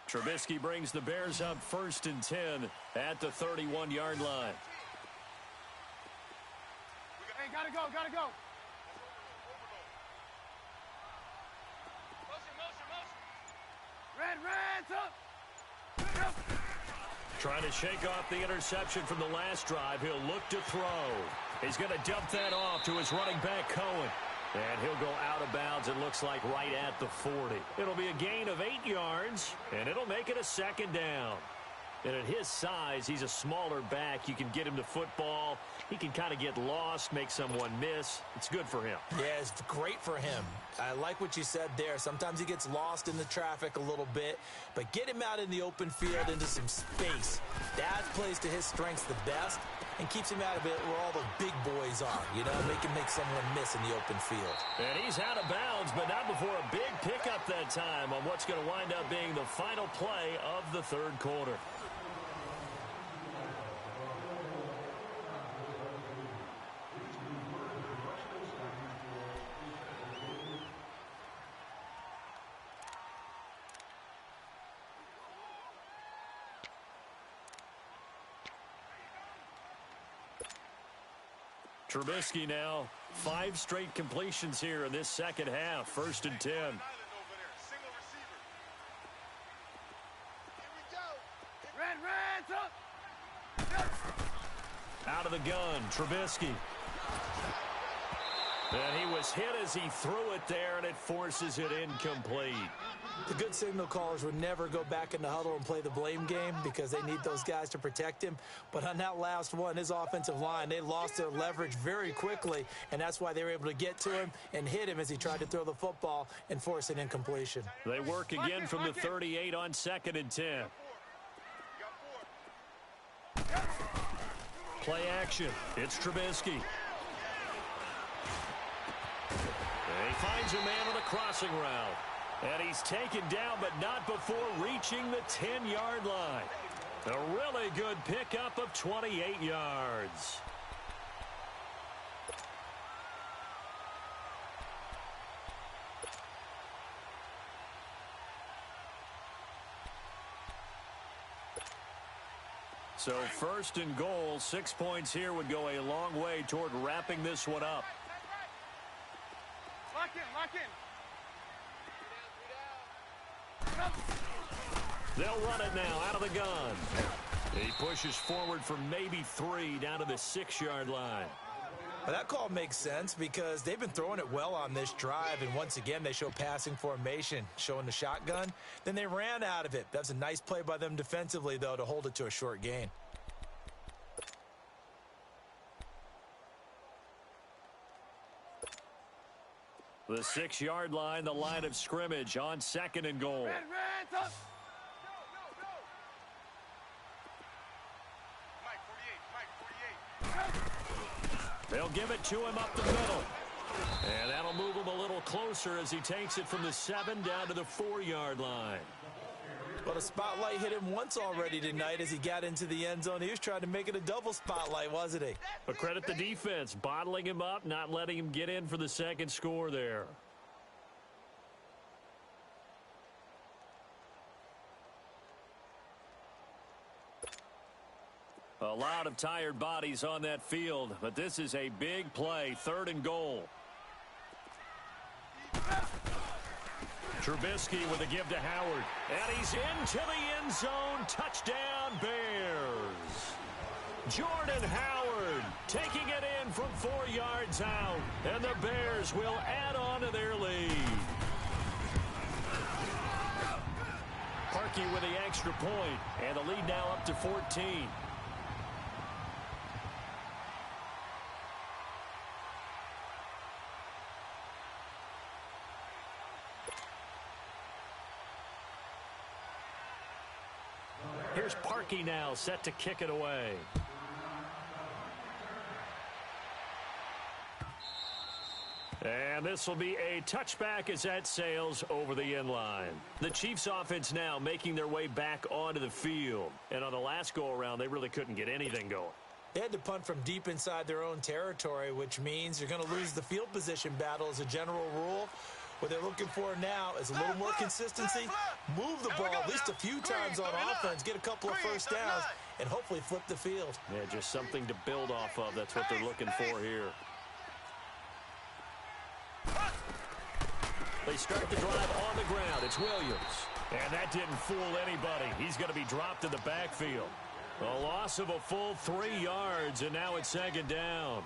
Trubisky brings the Bears up 1st and 10 at the 31-yard line. Hey, gotta go, gotta go. Red, up. Trying to shake off the interception from the last drive. He'll look to throw. He's going to dump that off to his running back, Cohen. And he'll go out of bounds, it looks like, right at the 40. It'll be a gain of 8 yards, and it'll make it a 2nd down. And at his size, he's a smaller back. You can get him to football. He can kind of get lost, make someone miss. It's good for him. Yeah, it's great for him. I like what you said there. Sometimes he gets lost in the traffic a little bit, but get him out in the open field into some space. That plays to his strengths the best and keeps him out of it where all the big boys are, you know, make someone miss in the open field. And he's out of bounds, but not before a big pickup that time on what's going to wind up being the final play of the 3rd quarter. Trubisky now, 5 straight completions here in this 2nd half. 1st and 10. Red, up. Out of the gun, Trubisky. And he was hit as he threw it there, and it forces it incomplete. The good signal callers would never go back in the huddle and play the blame game because they need those guys to protect him. But on that last one, his offensive line, they lost their leverage very quickly, and that's why they were able to get to him and hit him as he tried to throw the football and force an incompletion. They work again from the 38 on 2nd and 10. Play action. It's Trubisky. And he finds a man on a crossing route. And he's taken down, but not before reaching the 10-yard line. A really good pickup of 28 yards. So 1st and goal, 6 points here would go a long way toward wrapping this one up. Lock in. They'll run it now out of the gun. He pushes forward for maybe 3 down to the 6-yard line. Well, that call makes sense because they've been throwing it well on this drive, and once again they show passing formation, showing the shotgun. Then they ran out of it. That's a nice play by them defensively, though, to hold it to a short gain. The 6-yard line, the line of scrimmage on 2nd and goal. Red, up. Go. Mike 48. They'll give it to him up the middle. And that'll move him a little closer as he takes it from the 7 down to the 4-yard line. Well, the spotlight hit him once already tonight as he got into the end zone. He was trying to make it a double spotlight, wasn't he? But credit the defense, bottling him up, not letting him get in for the 2nd score there. A lot of tired bodies on that field, but this is a big play, 3rd and goal. Trubisky with a give to Howard. And he's into the end zone. Touchdown, Bears. Jordan Howard taking it in from 4 yards out. And the Bears will add on to their lead. Parkey with the extra point. And the lead now up to 14. Here's Parkey now, set to kick it away. And this will be a touchback as that sails over the end line. The Chiefs offense now making their way back onto the field. And on the last go-around, they really couldn't get anything going. They had to punt from deep inside their own territory, which means you're going to lose the field position battle as a general rule. What they're looking for now is a little more consistency, move the ball at least a few times on offense, get a couple of first downs, and hopefully flip the field. Yeah, just something to build off of. That's what they're looking for here. They start the drive on the ground. It's Williams. And that didn't fool anybody. He's going to be dropped in the backfield. A loss of a full 3 yards, and now it's second down.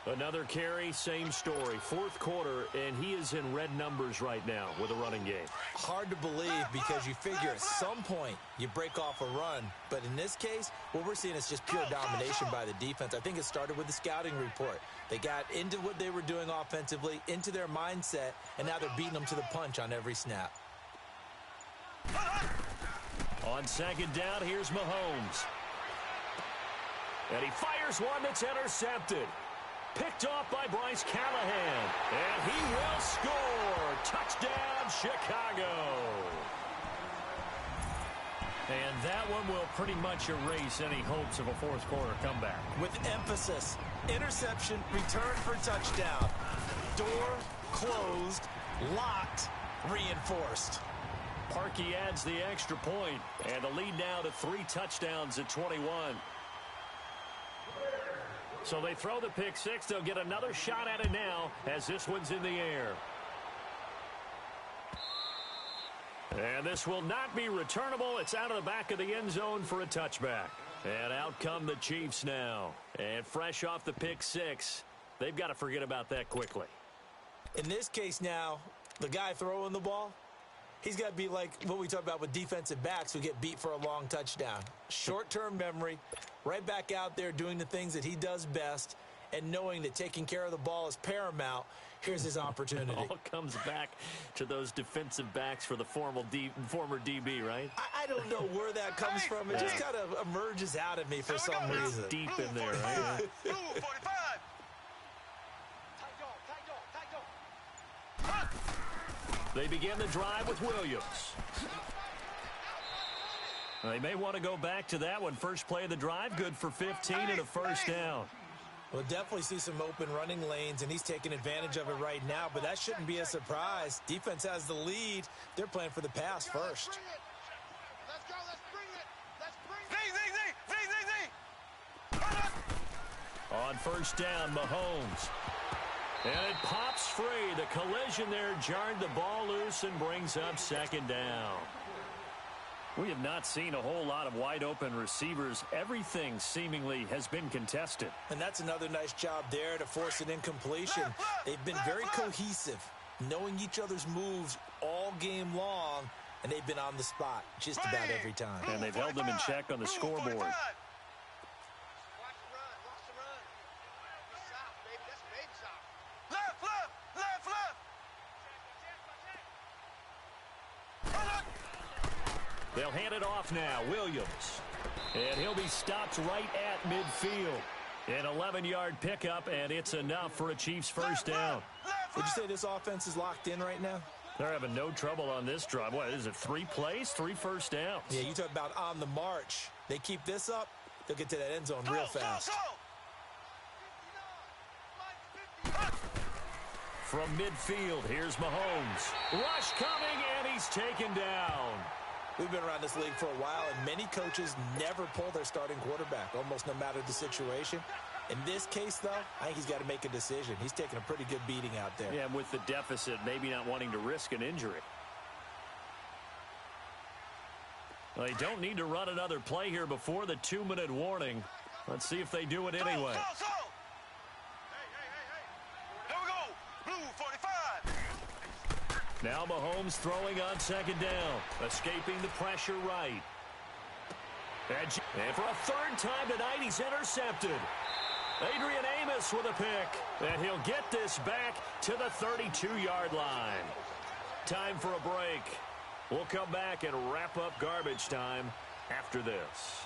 Another carry, same story. Fourth quarter, and he is in red numbers right now with a running game. Hard to believe because you figure at some point you break off a run. But in this case, what we're seeing is just pure domination by the defense. I think it started with the scouting report. They got into what they were doing offensively, into their mindset, and now they're beating them to the punch on every snap. On second down, here's Mahomes. And he fires one that's intercepted. Picked off by Bryce Callahan. And he will score. Touchdown, Chicago. And that one will pretty much erase any hopes of a fourth quarter comeback. With emphasis, interception, return for touchdown. Door closed, locked, reinforced. Parkey adds the extra point, and the lead now to 3 touchdowns at 21. So they throw the pick six. They'll get another shot at it now as this one's in the air. And this will not be returnable. It's out of the back of the end zone for a touchback. And out come the Chiefs now. And fresh off the pick six, they've got to forget about that quickly. In this case now, the guy throwing the ball, he's got to be like what we talk about with defensive backs who get beat for a long touchdown. Short-term memory, right back out there doing the things that he does best, and knowing that taking care of the ball is paramount. Here's his opportunity. It all comes back to those defensive backs for the former DB, right? I don't know where that comes from. It just kind of emerges out of me for some reason. Deep in there, right? Blue 45. They begin the drive with Williams. They may want to go back to that one. First play of the drive, good for 15 and a first down. We'll definitely see some open running lanes, and he's taking advantage of it right now, but that shouldn't be a surprise. Defense has the lead. They're playing for the pass first. Let's go, let's bring it. Let's bring it. On first down, Mahomes. And it pops free. The collision there jarred the ball loose and brings up second down. We have not seen a whole lot of wide-open receivers. Everything seemingly has been contested. And that's another nice job there to force an incompletion. They've been very cohesive, knowing each other's moves all game long, and they've been on the spot just about every time. And they've held them in check on the scoreboard. Watch the run, watch the run. South, baby, that's baby south. Left, left, left, left. They'll hand it off now. Williams. And he'll be stopped right at midfield. An 11-yard pickup, and it's enough for a Chiefs first down. Would you say this offense is locked in right now? They're having no trouble on this drive. What is it, 3 plays, 3 first downs? Yeah, you talk about on the march. They keep this up, they'll get to that end zone real fast. From midfield, here's Mahomes. Rush coming, and he's taken down. We've been around this league for a while, and many coaches never pull their starting quarterback, almost no matter the situation. In this case, though, I think he's got to make a decision. He's taking a pretty good beating out there. Yeah, and with the deficit, maybe not wanting to risk an injury. Well, they don't need to run another play here before the 2-minute warning. Let's see if they do it anyway. Here we go. Blue 45. Now Mahomes throwing on second down, escaping the pressure right. And for a third time tonight, he's intercepted. Adrian Amos with a pick, and he'll get this back to the 32-yard line. Time for a break. We'll come back and wrap up garbage time after this.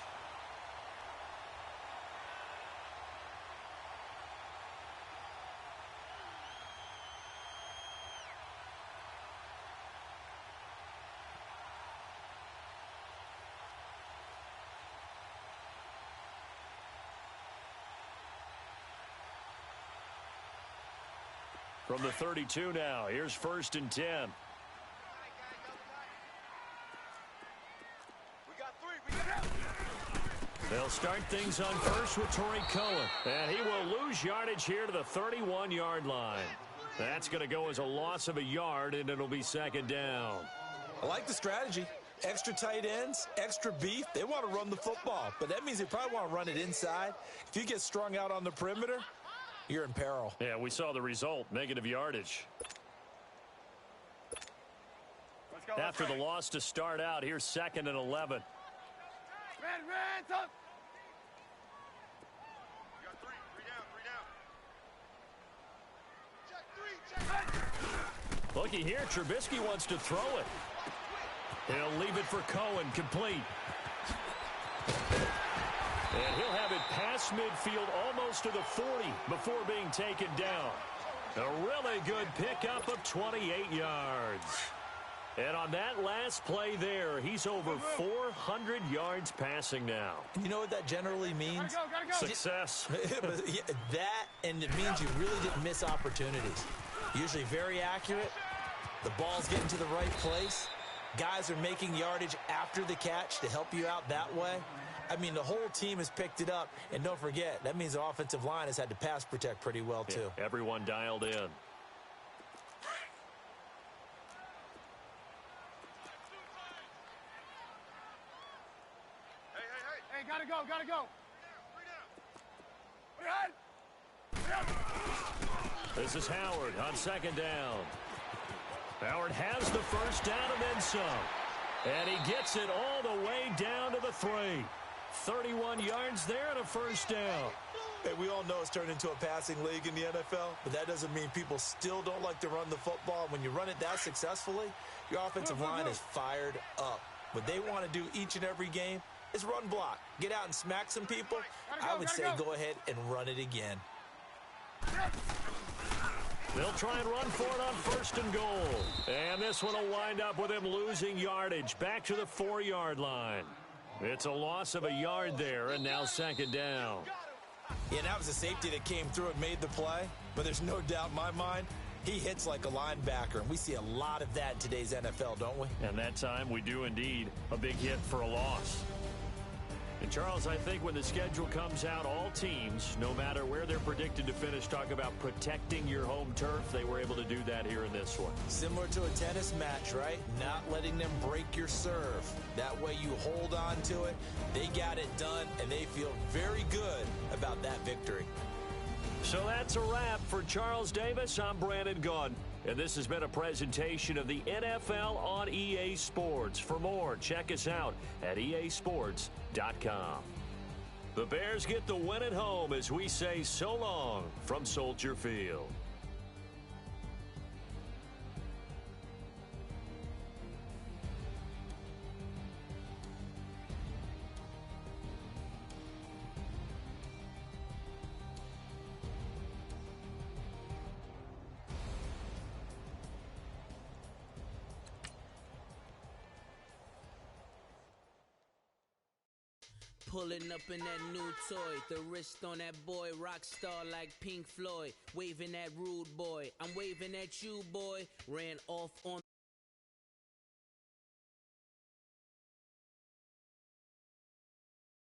From the 32 now, here's 1st and 10. They'll start things on first with Torrey Cohen. And he will lose yardage here to the 31-yard line. That's going to go as a loss of a yard, and it'll be 2nd down. I like the strategy. Extra tight ends, extra beef. They want to run the football, but that means they probably want to run it inside. If you get strung out on the perimeter, you're in peril. Yeah, we saw the result, negative yardage. After the loss to start out, here's 2nd and 11. Up. You got three down. Check three. Looky here, Trubisky wants to throw it. He'll leave it for Cohen, complete. And he'll have it past midfield almost to the 40 before being taken down. A really good pickup of 28 yards. And on that last play there, he's over 400 yards passing now. You know what that generally means? Gotta go. Success. Yeah, that, and it means you really didn't miss opportunities. Usually very accurate. The ball's getting to the right place. Guys are making yardage after the catch to help you out that way. I mean, the whole team has picked it up. And don't forget, that means the offensive line has had to pass protect pretty well, too. Yeah, everyone dialed in. Hey, gotta go. This is Howard on 2nd down. Howard has the first down and then some. And he gets it all the way down to the 3. 31 yards there and a first down. Hey, we all know it's turned into a passing league in the NFL, but that doesn't mean people still don't like to run the football. When you run it that successfully, your offensive line is fired up. What they want to do each and every game is run block. Get out and smack some people. I would say go ahead and run it again. They'll try and run for it on 1st and goal. And this one will wind up with him losing yardage back to the 4-yard line. It's a loss of a yard there, and now 2nd down. Yeah, that was a safety that came through and made the play. But there's no doubt in my mind, he hits like a linebacker. And we see a lot of that in today's NFL, don't we? And that time we do indeed. A big hit for a loss. And, Charles, I think when the schedule comes out, all teams, no matter where they're predicted to finish, talk about protecting your home turf. They were able to do that here in this one. Similar to a tennis match, right? Not letting them break your serve. That way you hold on to it. They got it done, and they feel very good about that victory. So that's a wrap for Charles Davis. I'm Brandon Gunn. And this has been a presentation of the NFL on EA Sports. For more, check us out at easports.com. The Bears get the win at home as we say so long from Soldier Field. Pulling up in that new toy, the wrist on that boy, rock star like Pink Floyd, waving that rude boy. I'm waving at you, boy. Ran off on